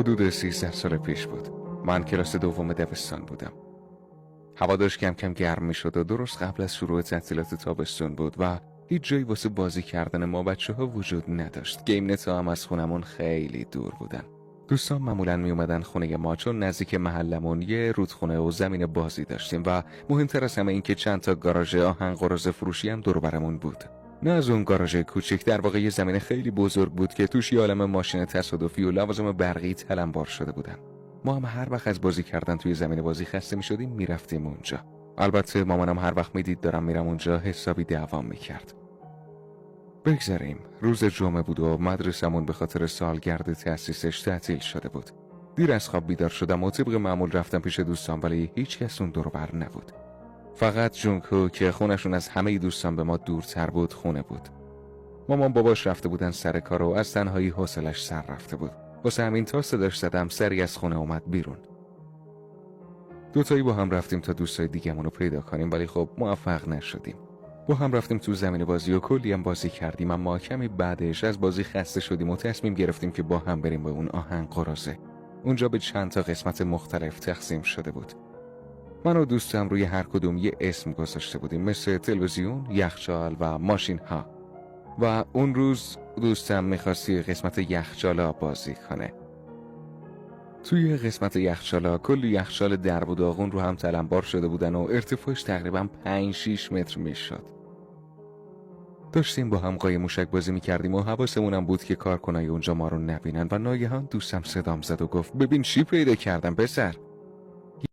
حدود 13 سال پیش بود. من کلاس دوم دبستان بودم. هوا داشت کم کم گرم می شد و درست قبل از شروع تعطیلات تابستون بود و هیچ جایی واسه بازی کردن ما بچه‌ها وجود نداشت. گیم نت‌ها هم از خونمون خیلی دور بودن. دوستان معمولاً می اومدن خونه ما چون نزدیک محلمون یه رودخونه و زمین بازی داشتیم و مهمتر از همه این که چند تا گاراژ آهن قراض فروشی هم دور برمون بود. نه از اون گاراژ کوچیک، در واقع یه زمین خیلی بزرگ بود که توش یه عالمه ماشین تصادفی و لوازم برقی تلمبار شده بودن. ما هم هر وقت از بازی کردن توی زمین بازی خسته می‌شدیم میرفتیم اونجا. البته مامانم هر وقت میدید دارم میرم اونجا حسابی دعوام میکرد. بگذاریم. روز جمعه بود و مدرسمون به خاطر سالگرد تأسیسش تعطیل شده بود. دیر از خواب بیدار شدم و طبق معمول رفتم پیش دوستان، ولی هیچ کس اون دور بر نبود. فقط جونکو که خونشون از همه دوستان به ما دورتر بود خونه بود. مامان باباش رفته بودن سر کار و از تنهایی حوصلش سر رفته بود. واسه همین تا صداش زدم سری از خونه اومد بیرون. دوتایی با هم رفتیم تا دوستای دیگه‌مون رو پیدا کنیم، ولی خب موفق نشدیم. با هم رفتیم تو زمین بازی و کلی هم بازی کردیم، اما کمی بعدش از بازی خسته شدیم و تصمیم گرفتیم که با هم بریم به اون آهن قراضه. اونجا به چند تا قسمت مختلف تقسیم شده بود. من و دوستم روی هر کدوم یه اسم گذاشته بودیم، مثل تلویزیون، یخچال و ماشین ها. و اون روز دوستم می‌خواستی قسمت یخچالا بازی کنه. توی قسمت یخچالا کلی یخچال درب و داغون رو هم تلمبار شده بودن و ارتفاعش تقریباً 5-6 متر میشد. داشتیم با هم قایم موشک بازی میکردیم و حواسمونم بود که کارکنای اونجا ما رو نبینن و ناگهان دوستم صدام زد و گفت ببین چی پیدا کردم پسر.